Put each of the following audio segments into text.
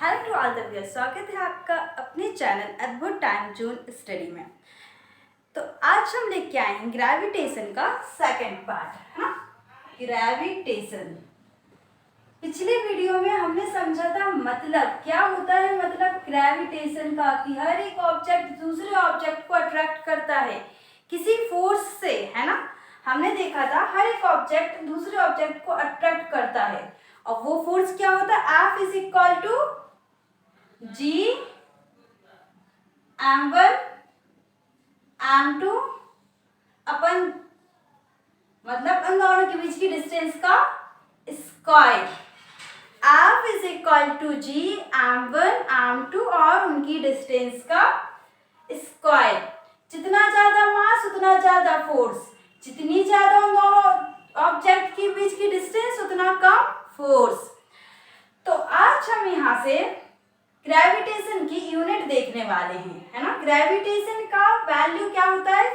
Hello to all the viewers, स्वागत है आपका अपने चैनल अद्भुत टाइम जोन स्टडी में। तो आज हम लेके आए हैं ग्रेविटेशन का सेकंड पार्ट, है ना। ग्रेविटेशन पिछले वीडियो में हमने समझा था मतलब क्या होता है, मतलब ग्रेविटेशन का कि हर एक ऑब्जेक्ट दूसरे ऑब्जेक्ट को अट्रैक्ट करता है किसी फोर्स से, है ना। हमने देखा था हर एक ऑब्जेक्ट दूसरे ऑब्जेक्ट को अट्रैक्ट करता है और वो फोर्स क्या होता है, F is equal to G m1 m2 अपन मतलब उन दोनों के बीच की डिस्टेंस का square. F is equal to G m1 m2 और उनकी डिस्टेंस का स्क्वायर। जितना ज्यादा मास उतना ज्यादा फोर्स, जितनी ज्यादा उन दोनों ऑब्जेक्ट के बीच की डिस्टेंस उतना कम फोर्स। तो आज हम यहाँ से ग्रेविटेशन की यूनिट देखने वाले हैं, है ना। ग्रेविटेशन का वैल्यू क्या होता है,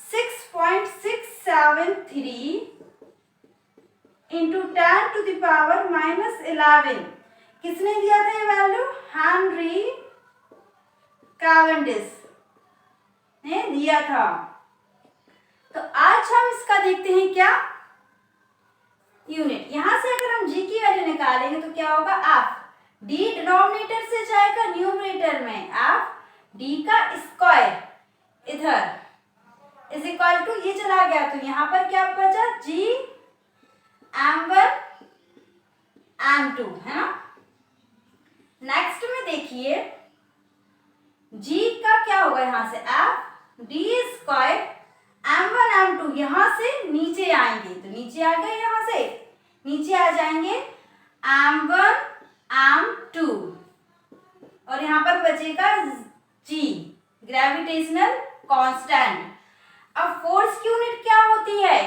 6.673 इंटू 10⁻⁻11। किसने दिया था ये वैल्यू, हेनरी कैवेंडिश ने दिया था। तो आज हम इसका देखते हैं क्या यूनिट। यहां से अगर हम जी की वैल्यू निकालेंगे तो क्या होगा, एफ डी डिनोमिनेटर से जाएगा न्यूमरेटर में, एफ डी का स्क्वायर इधर इज इक्वल टू ये चला गया तो यहां पर क्या बचा, जी m1 m2, है ना। नेक्स्ट में देखिए g का क्या होगा, यहां से F D square m1 m2 यहां से नीचे आएंगे तो नीचे आ गए, यहां से नीचे आ जाएंगे m1 m2 और यहां पर बचेगा g ग्रेविटेशनल कांस्टेंट। अब फोर्स की यूनिट क्या होती है,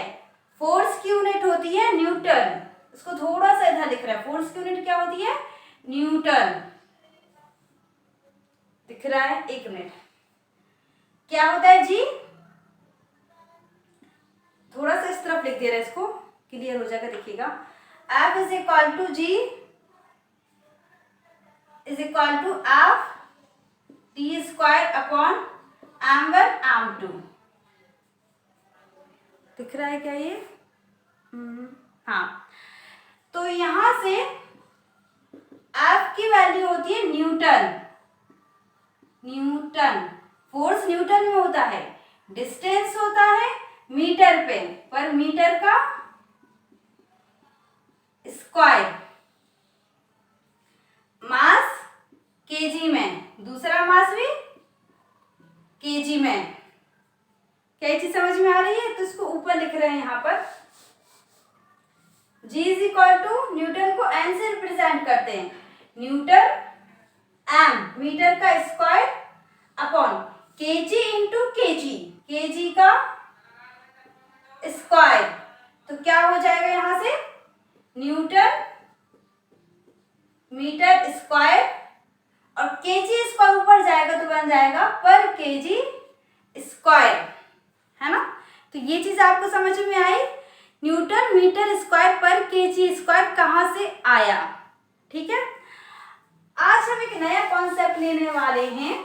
फोर्स की यूनिट होती है न्यूटन। इसको थोड़ा सा इधर लिख रहा है, फोर्स की यूनिट क्या होती है, न्यूटन दिख रहा है, एक मिनट। क्या होता है जी, थोड़ा सा इस तरफ लिख दे रहा है, इसको क्लियर हो जाएगा, देखिएगा। F is equal to G is equal to F T square upon m1 m2। दिख रहा है क्या ये, हाँ। तो यहां से F की वैल्यू होती है न्यूटन। न्यूटन फोर्स न्यूटन में होता है, डिस्टेंस होता है मीटर पे, पर मीटर का स्क्वायर, मास केजी में, दूसरा मास भी केजी में। क्या चीज समझ में आ रही है, तो इसको ऊपर लिख रहे हैं यहाँ पर। G is equal to newton को n से रिप्रेजेंट करते हैं, न्यूटन m मीटर का square upon KG into KG, KG का स्क्वायर। तो क्या हो जाएगा यहां से, न्यूटन मीटर स्क्वायर और केजी स्क्वायर ऊपर जाएगा तो बन जाएगा पर केजी स्क्वायर, है ना। तो ये चीज आपको समझ में आई, न्यूटन मीटर स्क्वायर पर केजी स्क्वायर कहां से आया, ठीक है। आज हम एक नया कॉन्सेप्ट लेने वाले हैं,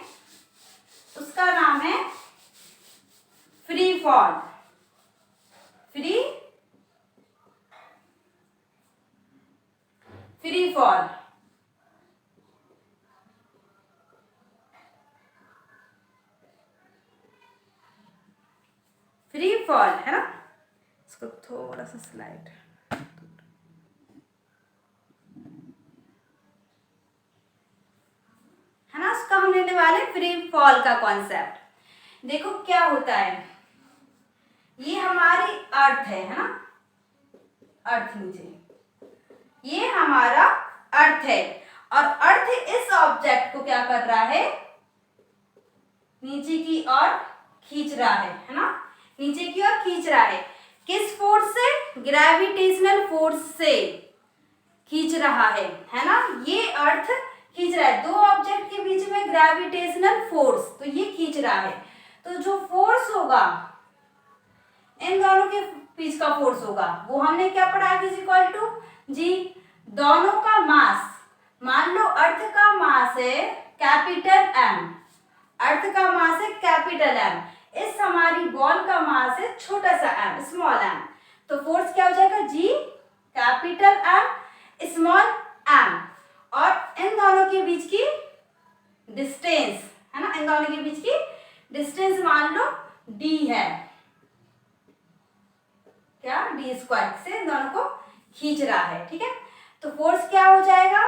उसका नाम है free fall. Free fall free fall, है ना। इसको थोड़ा सा स्लाइड, है ना। उसका हम लेने वाले फ्री फॉल का कॉन्सेप्ट। देखो क्या होता है, ये हमारी अर्थ है ना, अर्थ नीचे, ये हमारा अर्थ है और अर्थ इस ऑब्जेक्ट को क्या कर रहा है, नीचे की ओर खींच रहा है ना, नीचे की ओर खींच रहा है। किस फोर्स से, ग्रेविटेशनल फोर्स से खींच रहा है ना। ये अर्थ खींच रहा है, दो ऑब्जेक्ट के बीच में ग्रेविटेशनल फोर्स, तो ये खींच रहा है। तो जो फोर्स होगा इन दोनों के बीच का फोर्स होगा वो हमने क्या पढ़ा, F is equal to G। दोनों का मास, मान लो अर्थ का मास है कैपिटल एम, अर्थ का मास है कैपिटल एम, इस हमारी बॉल का मास है छोटा सा एम, स्मॉल एम। तो फोर्स क्या हो जाएगा G capital M small M, और इन दोनों के बीच की डिस्टेंस है ना, इन दोनों के बीच की डिस्टेंस मान लो डी है, क्या डी स्क्वायर से इन दोनों को खींच रहा है। ठीक है, तो फोर्स क्या हो जाएगा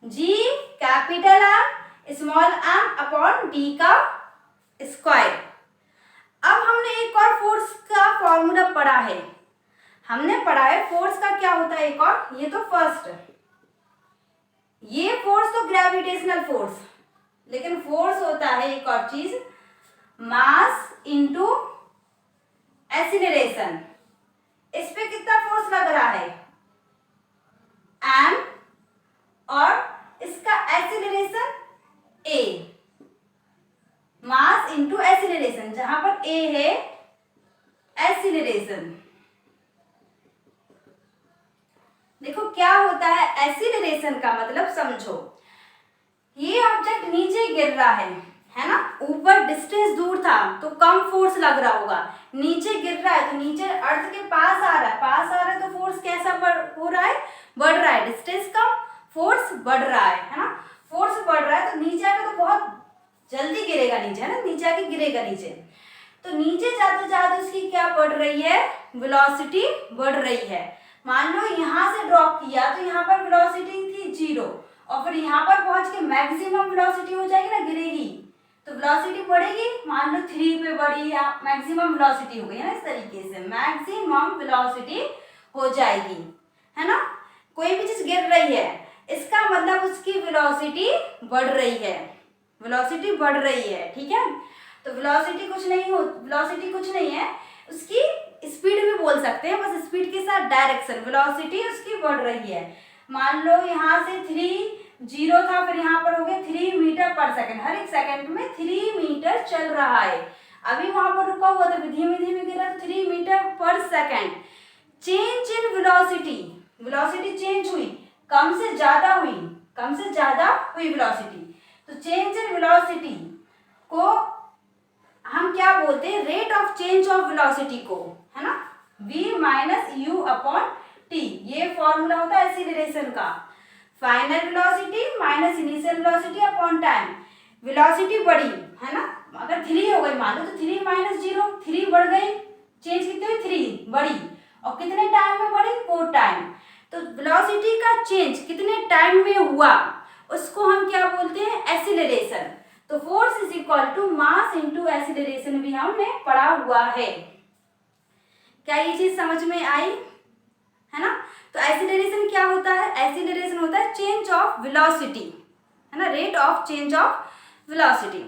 G capital M small M upon D का स्क्वायर। अब हमने एक और फोर्स का फॉर्मूला पढ़ा है, हमने पढ़ा है फोर्स का क्या होता है एक और, ये तो फर्स्ट, ये फोर्स तो ग्रेविटेशनल फोर्स, लेकिन फोर्स होता है एक और चीज मास इनटू एक्सीलरेशन। इस पे कितना फोर्स लग रहा है एम, और इसका एक्सीलरेशन ए, मास इनटू एक्सीलरेशन, जहां पर ए है एक्सीलरेशन। देखो क्या होता है एक्सीलरेशन का मतलब समझो, ये ऑब्जेक्ट नीचे गिर रहा है ना, ऊपर डिस्टेंस दूर था तो कम फोर्स लग रहा होगा, नीचे गिर रहा है तो नीचे अर्थ के पास आ रहा है, पास आ रहा है तो फोर्स कैसा हो रहा है, बढ़ रहा है, डिस्टेंस कम फोर्स बढ़ रहा है ना, फोर्स बढ़ रहा है तो नीचे आके तो बहुत जल्दी गिरेगा नीचे, है ना, नीचे आके गिरेगा नीचे, तो नीचे जाते जाते उसकी क्या बढ़ रही है, वेलोसिटी बढ़ रही है। मान लो यहाँ से ड्रॉप किया तो यहाँ पर वेलोसिटी थी 0, और फिर यहाँ पर पहुंच के मैक्सिमम वेलोसिटी हो जाएगी ना, गिरेगी तो वेलोसिटी बढ़ेगी, मान लो 3 पे बढ़ी या मैक्सिमम वेलोसिटी हो गई है ना, इस तरीके से मैक्सिमम वेलोसिटी हो जाएगी, है ना। कोई भी चीज गिर रही है इसका मतलब उसकी वेलोसिटी बढ़ रही है, वेलोसिटी बढ़ रही है। ठीक है, तो वेलोसिटी कुछ नहीं है, उसकी स्पीड भी बोल सकते हैं, बस स्पीड के साथ डायरेक्शन, वेलोसिटी उसकी बढ़ रही है। मान लो यहाँ से 0 था, फिर यहाँ पर हो गया 3 मीटर पर सेकंड, हर एक सेकंड में 3 मीटर चल रहा है, अभी वहां पर रुका हुआ था, धीमे धीमे गिरा तो 3 मीटर पर second. Change in velocity, velocity change हुई, कम से ज्यादा हुई वेलोसिटी, तो चेंज इन वेलोसिटी को हम क्या बोलते हैं, rate of change of velocity को, है ना, v minus you upon T, ये फॉर्मूला होता है एक्सीलरेशन का, final velocity minus initial velocity upon time. Velocity बढ़ी है ना, अगर 3 हो गई मान लो तो 3 माइनस 0, 3 बढ़ गई, चेंज कितनी हुई 3 बढ़ी, और कितने टाइम में बढ़ी 4 टाइम, तो वेलोसिटी का चेंज कितने टाइम में हुआ उसको हम क्या बोलते हैं, एक्सीलरेशन। तो force is equal to mass into acceleration भी हमने पढ़ा हुआ है। क्या ये चीज समझ में आई, है ना। तो एक्सीलरेशन क्या होता है, एक्सीलरेशन होता है चेंज ऑफ वेलोसिटी, है ना, rate of change of velocity.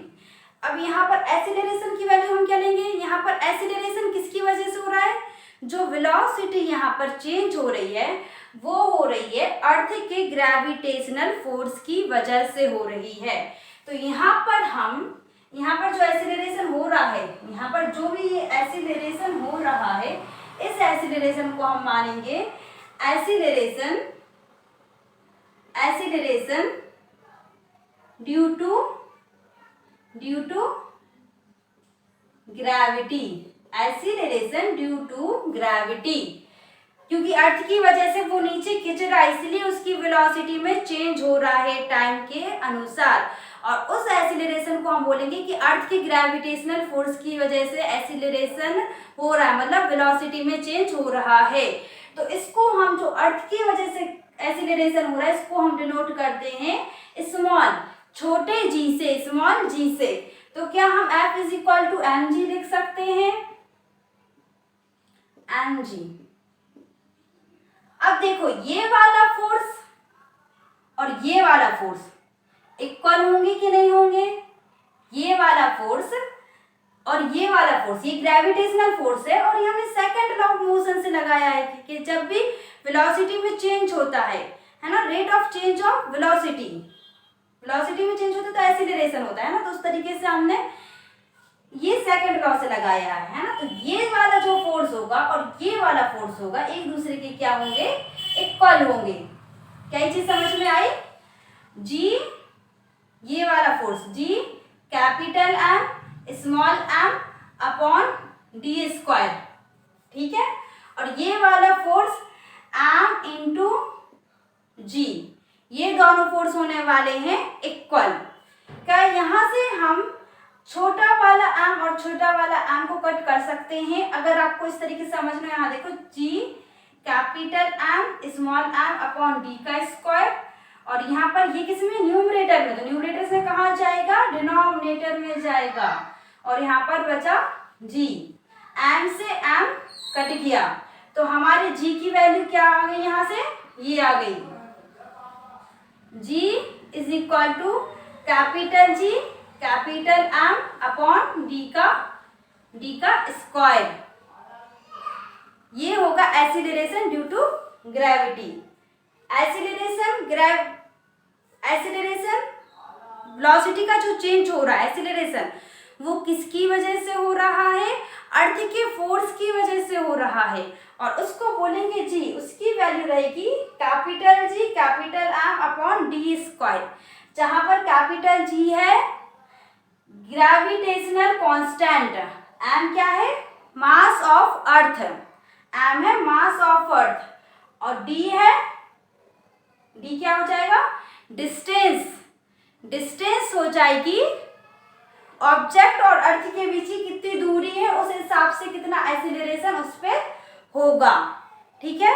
अब यहाँ पर एक्सीलरेशन की वैल्यू हम क्या लेंगे, यहाँ पर एक्सीलरेशन किसकी वजह से हो रहा है, जो वेलोसिटी यहाँ पर चेंज हो रही है वो हो रही है अर्थ के ग्रेविटेशनल फोर्स की वजह से हो रही है। तो यहाँ पर जो एक्सीलरेशन हो रहा है, यहाँ पर जो भी ये एक्सीलरेशन हो रहा है, इस एक्सीलरेशन को हम मानेंगे acceleration due to gravity, acceleration due to gravity, क्योंकि अर्थ की वजह से वो नीचे खिंच रहा है, इसलिए उसकी वेलोसिटी में चेंज हो रहा है टाइम के अनुसार, और उस एक्सीलरेशन को हम बोलेंगे कि अर्थ की ग्रेविटेशनल फोर्स की वजह से एक्सीलरेशन हो रहा है, मतलब वेलोसिटी में चेंज हो रहा है। तो इसको हम, जो अर्थ की वजह से एक्सीलरेशन हो रहा है, इसको हम डिनोट करते हैं स्मॉल, छोटे जी से, स्मॉल जी से। तो क्या हम F is equal to mg लिख सकते हैं, mg। अब देखो ये वाला फोर्स और ये वाला फोर्स इक्वल होंगे कि नहीं होंगे, ये वाला फोर्स और ये वाला फोर्स, ये ग्रेविटेशनल फोर्स है, और ये हमने सेकंड लॉ ऑफ मोशन से लगाया है कि जब भी वेलोसिटी में चेंज होता है ना, rate of change of velocity, velocity में चेंज होता है तो एक्सीलरेशन होता है ना, तो उस तरीके से हमने ये सेकंड लॉ से लगाया है ना। तो ये वाला जो फोर्स होगा और ये वाला फोर्स होगा एक दूसरे के क्या होंगे, इक्वल होंगे। क्या ये चीज समझ में आई। जी ये वाला force G capital M small M upon D square, ठीक है। और ये वाला फोर्स एम इंटू जी, ये दोनों फोर्स होने वाले हैं इक्वल। क्या यहाँ से हम छोटा वाला एम और छोटा वाला एम को कट कर सकते हैं? अगर आपको इस तरीके से समझ में, यहाँ देखो G capital M small M upon D का स्क्वायर, और यहाँ पर ये किस में, न्यूमरेटर में, तो न्यूमरेटर से कहाँ जाएगा, डिनोमिनेटर में जाएगा। और यहाँ पर बचा जी, एम से एम कट गया, तो हमारे जी की वैल्यू क्या आ गई, यहाँ से ये आ गई, G is equal to capital G capital M upon D का स्क्वायर। ये होगा acceleration due to gravity. Acceleration velocity का जो चेंज हो रहा है, एक्सीलरेशन, वो किसकी वजह से हो रहा है, अर्थ के फोर्स की वजह से हो रहा है, और उसको बोलेंगे जी, उसकी वैल्यू रहेगी capital G capital M upon D square, जहां पर कैपिटल जी है ग्रेविटेशनल कांस्टेंट, एम क्या है, मास ऑफ अर्थ, एम है मास ऑफ अर्थ, और डी है, डी क्या हो जाएगा, डिस्टेंस हो जाएगी, ऑब्जेक्ट और अर्थ के बीच की कितनी दूरी है उस हिसाब से कितना एक्सीलरेशन उस पे होगा, ठीक है।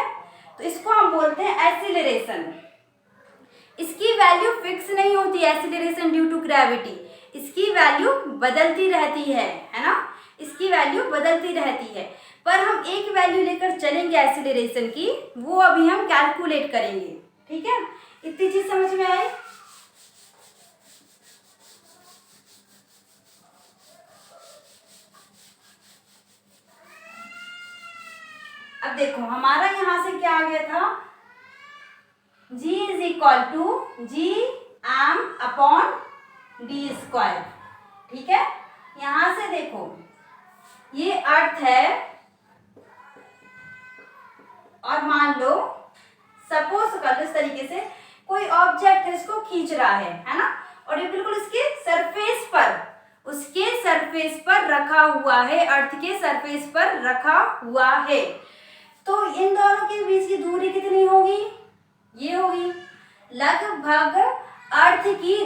तो इसको हम बोलते हैं एक्सीलरेशन। इसकी वैल्यू फिक्स नहीं होती, एक्सीलरेशन ड्यू टू ग्रेविटी, इसकी वैल्यू बदलती रहती है ना, इसकी वैल्यू बदलती रहती है, पर हम एक वैल्यू लेकर चलेंगे एक्सीलरेशन की, वो अभी हम कैलकुलेट करेंगे, ठीक है। इतनी चीज समझ में आई? अब देखो हमारा यहां से क्या आ गया था, G is equal to G M upon D square, ठीक है। यहां से देखो ये अर्थ है, और मान लो सपोज कर लो इस तरीके से कोई ऑब्जेक्ट है, इसको खींच रहा है ना, और ये बिल्कुल उसके सरफेस पर रखा हुआ है, अर्थ के सरफेस पर रखा हुआ है, तो इन दोनों के बीच की दूरी कितनी होगी, ये होगी लगभग अर्थ की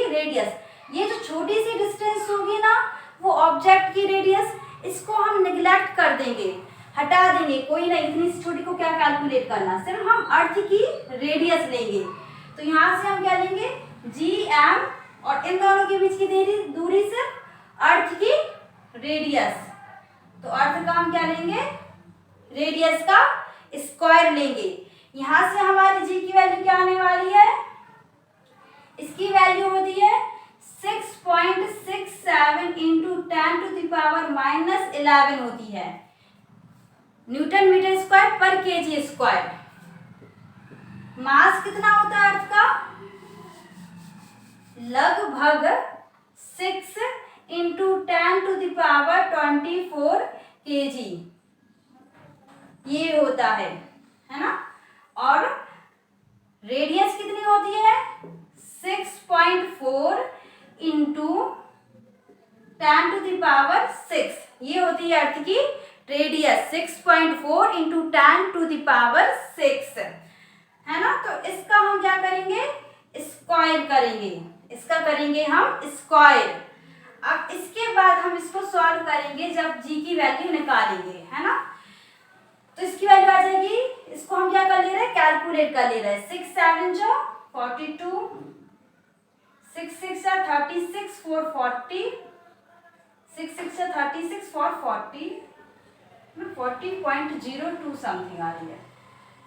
रेडियस, ये जो छोटी सी डिस्टेंस होगी ना, वो ऑब्जेक्ट की रेडियस, इसको हम निगलेक्ट कर देंगे, हटा देंगे, कोई नहीं, इतनी सी छोटी को क्या कैलकुलेट करना, सिर्फ हम अर्थ की रेडियस लेंगे। तो यहाँ से हम क्या लेंगे, जी एम, और इन दोनों के बीच की दूरी सिर्फ अर्थ की रेडियस, तो अर्थ का हम क्या लेंगे, रेडियस का स्क्वायर लेंगे। यहां से हमारी जी की वैल्यू क्या आने वाली है, इसकी वैल्यू होती है 6.67 इंटू 10⁻⁻11 होती है न्यूटन मीटर स्क्वायर पर केजी स्क्वायर। मास कितना होता है अर्थ का, लगभग 6 इंटू 10⁻24 केजी ये होता है ना, और रेडियस कितनी होती है 6.4 इंटू 10⁻6, ये होती है अर्थ की रेडियस, 6.4 इंटू 10⁻6 है ना। तो इसका हम क्या करेंगे, स्क्वायर करेंगे, इसका करेंगे हम स्क्वायर। अब इसके बाद हम इसको सॉल्व करेंगे जब जी की वैल्यू निकालेंगे, है ना, तो इसकी वैल्यू आ जाएगी, इसको हम क्या कर ले रहे हैं, कैलकुलेट कर ले रहे हैं, 6 7 जो 42, 6 6 36 440, 6 6 36 440, 40.02 समथिंग आ रही है,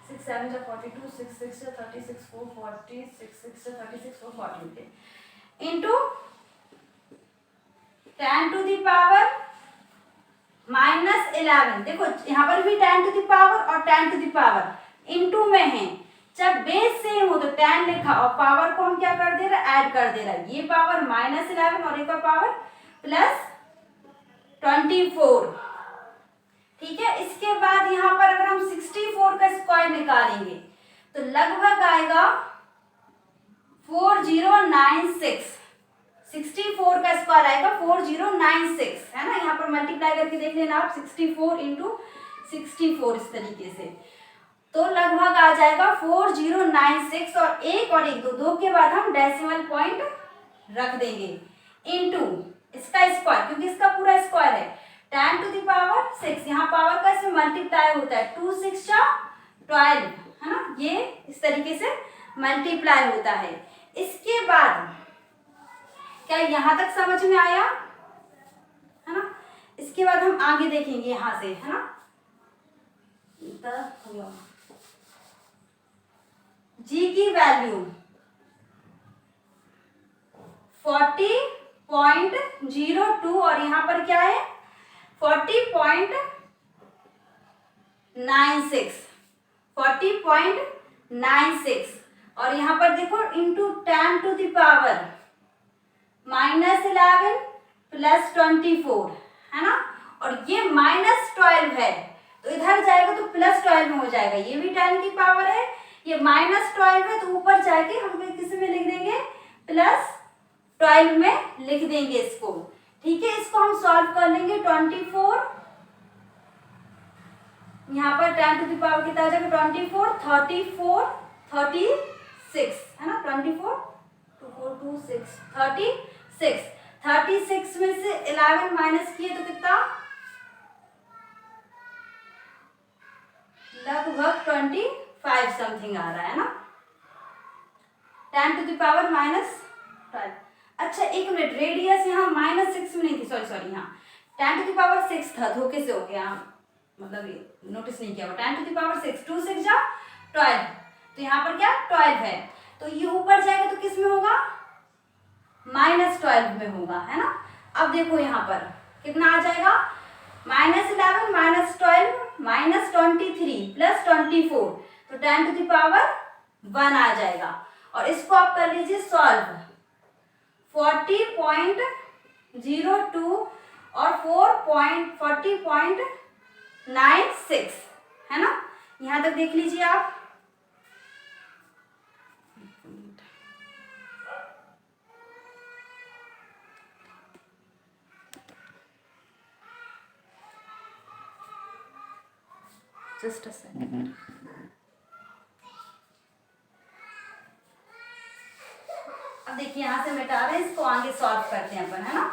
6 7 42, 6 6 36 440, 6 6 36 440 इंटू 10⁻⁻11। देखो यहाँ पर भी 10⁻⁻ और 10⁻⁻ इनटू में है, जब बेस सेम हो तो 10 लिखा और पावर को हम क्या कर दे रहे हैं, ऐड कर दे रहा है, ये पावर -11 और एक पावर +24, ठीक है। इसके बाद यहाँ पर अगर हम 64 का स्क्वायर निकालेंगे तो लगभग आएगा 4096, 64 का स्क्वायर आएगा 4096, है ना। यहाँ पर मल्टीप्लाई करके देख लेना आप, 64 इंटू 64 इस तरीके से, तो लगभग आ जाएगा 4096। और एक दो के बाद हम डेसिमल पॉइंट रख देंगे इनटू इसका स्क्वायर, क्योंकि इसका पूरा स्क्वायर है 10 टू द पावर 6, यहाँ पावर का इसमें मल्टीप्लाई होता है 2 6 12, है ना, ये इस तरीके से मल्टीप्लाई होता है। इसके बाद क्या यहाँ तक समझ में आया, है ना। इसके बाद हम आगे देखेंगे यहाँ से, है ना। जी की वैल्यू 40.02 और यहाँ पर क्या है 40.96, 40.96 और यहाँ पर देखो into 10 to the power -11 plus 24, है ना। और ये -12 है, तो इधर जाएगा तो +12 में हो जाएगा, ये भी 10 की पावर है, ये -12 है, तो ऊपर जाके हम किस में लिख देंगे +12 में लिख देंगे इसको, ठीक है। इसको हम सॉल्व कर लेंगे 24, यहाँ पर 10 टू द पावर कितना आ जाएगा 24, 34, 36, है ना, 24 2 4 2 6 36, 36 में से 11 माइनस किए तो कितना लगभग 25 समथिंग आ रहा है ना, 10 टू द पावर -12। अच्छा एक मिनट, रेडियस यहाँ -6 में नहीं थी, सॉरी यहाँ 10 टू द पावर 6 था, धोखे से हो गया, मतलब नोटिस नहीं किया, 10 टू द पावर 6, 2 6 जा 12, तो यहाँ पर क्या 12 है, तो ये ऊपर जाएगा तो किस में होगा -12 में होगा, है ना। अब देखो यहाँ पर कितना आ जाएगा -11 -12 -23 प्लस 24, तो 10 टू द पावर 1 आ जाएगा। और इसको आप कर लीजिए सॉल्व, 40.02 और 40.96, है ना, यहाँ तक देख लीजिए आप। जस्ट अ सेकंड, अब देखिए यहाँ से मिटा रहे हैं, इसको आगे सॉल्व करते हैं अपन, है ना।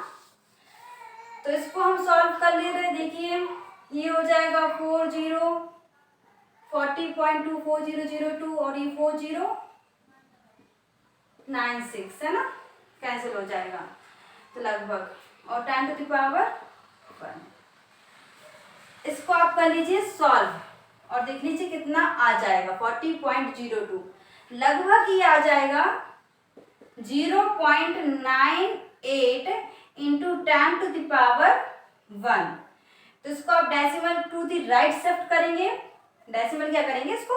तो इसको हम सॉल्व कर ले रहे हैं, देखिए ये हो जाएगा 40.24002 और ये 4096, है ना, कैंसिल हो जाएगा, तो लगभग, और 10 टू द पावर 1, इसको आप कर लीजिए सॉल्व और देख लीजिए कितना आ जाएगा 40.02, लगभग ये आ जाएगा 0.98 इंटू 10 टू द पावर 1। तो इसको आप decimal to the right shift करेंगे, डेसिमल क्या करेंगे, इसको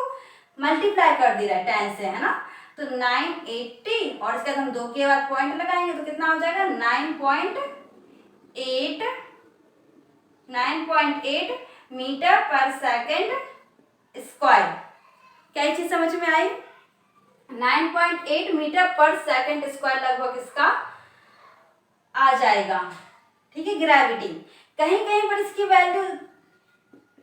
मल्टीप्लाई कर दे रहा है 10 से, है ना, तो 980 और इसके बाद हम 2 के बाद पॉइंट लगाएंगे तो कितना हो जाएगा 9.8 मीटर पर सेकेंड स्क्वायर। क्या ये चीज समझ में आई, 9.8 मीटर पर सेकेंड स्क्वायर लगभग इसका आ जाएगा, ठीक है। ग्रेविटी कहीं कहीं पर इसकी वैल्यू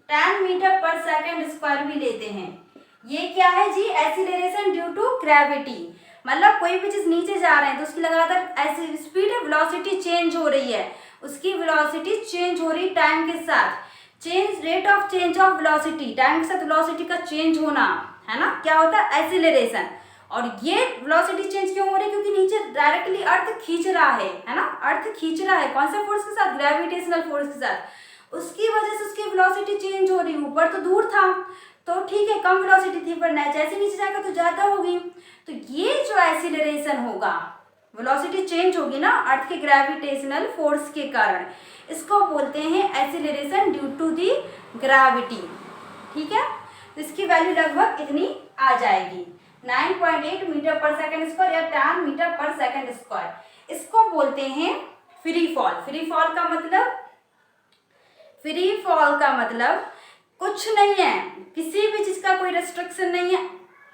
10 मीटर पर सेकेंड स्क्वायर भी लेते हैं। ये क्या है जी, एक्सीलरेशन ड्यू टू ग्रेविटी, मतलब कोई भी चीज नीचे जा रहे हैं तो उसकी लगातार ऐसी स्पीड वेलोसिटी चेंज हो रही है, उसकी वेलोसिटी चेंज हो रही टाइम के साथ, change rate of change of velocity, time के साथ वेलोसिटी का चेंज होना, है ना, क्या होता है एक्सीलरेशन। और ये वेलोसिटी चेंज क्यों हो रही है, क्योंकि नीचे डायरेक्टली अर्थ खींच रहा है ना, अर्थ खींच रहा है, कौन से फोर्स के साथ, ग्रेविटेशनल फोर्स के साथ, उसकी वजह से उसकी वेलोसिटी चेंज हो रही है। ऊपर तो दूर था तो ठीक है कम वेलोसिटी थी, पर जैसे नीचे जाएगा तो ज़्यादा होगी, तो ये जो एक्सीलरेशन होगा, वेलोसिटी चेंज होगी ना अर्थ के ग्रेविटेशनल फोर्स के कारण, इसको बोलते हैं acceleration due to the gravity, ठीक है। तो इसकी वैल्यू लगभग इतनी आ जाएगी 9.8 मीटर पर सेकेंड स्क्वायर या 10 मीटर पर सेकेंड स्क्वायर। इसको बोलते हैं फ्री फॉल। फ्री फॉल का मतलब कुछ नहीं है, किसी भी चीज का कोई रेस्ट्रिक्शन नहीं है,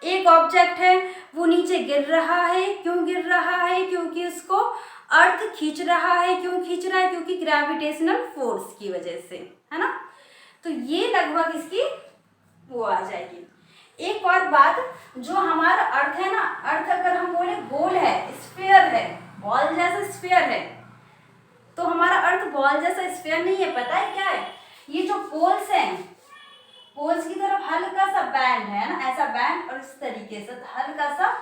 एक ऑब्जेक्ट है वो नीचे गिर रहा है, क्यों गिर रहा है? क्योंकि उसको अर्थ खींच रहा है। क्यों खींच रहा है? क्योंकि ग्रेविटेशनल फोर्स की वजह से, है ना। तो ये लगभग इसकी वो आ जाएगी। एक और बात, जो हमारा अर्थ है ना, अर्थ अगर हम बोले गोल है, स्फीयर है, बॉल जैसा स्फीयर है, तो हमारा अर्थ बॉल जैसा स्फीयर नहीं है। पता है क्या है? ये जो पोल्स हैं, पोल्स की तरफ हल्का सा बैंड है ना, ऐसा बैंड, और इस तरीके से हल्का सा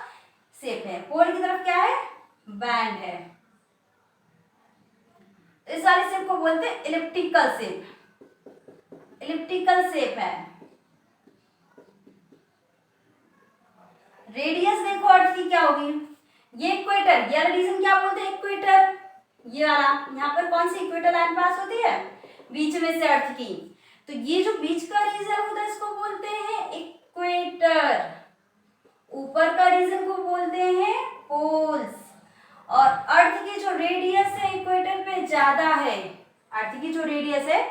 शेप है। पोल की तरफ क्या है? बैंड है। इस वाले शेप को बोलते हैं इलिप्टिकल शेप। इलिप्टिकल शेप है। रेडियस देखो अर्थ की क्या होगी? ये इक्वेटर, ये वाला रीजन क्या बोलते हैं? इक्वेटर। ये वाला, यहाँ पर कौन सी इक्वेटर लाइन पास होती है? बीच में से अर्थ की। तो ये जो बीच का रीजन होता है इसको बोलते हैं इक्वेटर। ऊपर का रीजन को बोलते हैं पोल्स। और अर्थ की जो रेडियस है इक्वेटर पे ज्यादा है, अर्थ की जो रेडियस है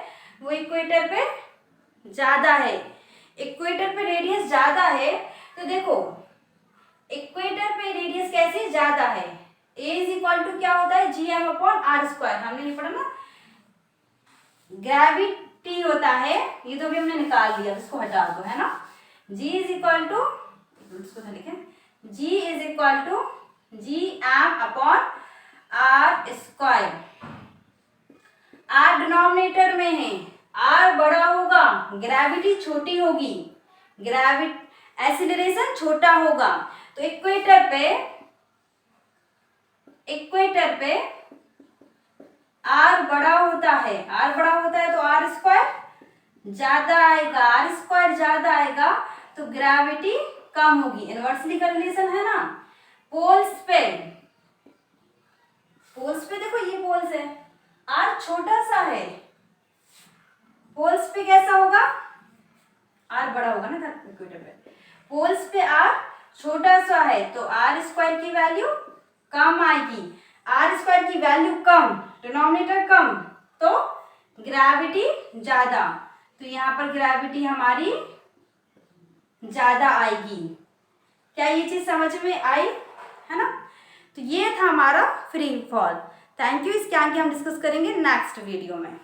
वो इक्वेटर पे ज्यादा है। इक्वेटर पे रेडियस ज्यादा है, तो देखो इक्वेटर पे रेडियस कैसे ज्यादा है? A इज इक्वल टू क्या होता है? Gm/r²। हमने ये पढ़ा ना, ग्रेविटी होता है, ये तो भी हमने निकाल लिया, इसको हटा दो, है ना। G इज इक्वल टू, इसको लिखें, G is equal to Gm/r²। R denominator में है, R बड़ा होगा, ग्रेविटी छोटी होगी, एक्सीलरेशन छोटा होगा। तो इक्वेटर पे R बड़ा होता है, R बड़ा होता है तो r² ज्यादा आएगा, r² ज्यादा आएगा तो ग्रेविटी कम होगी। इनवर्सली का रिलेशन है ना। पोल्स पे देखो, ये पोल्स है, R छोटा सा है, पोल्स पे कैसा होगा? R बड़ा होगा ना इक्वेटर पे। पोल्स पे R छोटा सा है तो r² की वैल्यू कम आएगी। r² की वैल्यू कम, डिनोमिनेटर कम, तो ग्रेविटी ज्यादा, तो यहाँ पर ग्रेविटी हमारी ज्यादा आएगी। क्या ये चीज समझ में आई? है ना। तो ये था हमारा फ्री फॉल। Thank you. इसके आगे हम डिस्कस करेंगे नेक्स्ट वीडियो में।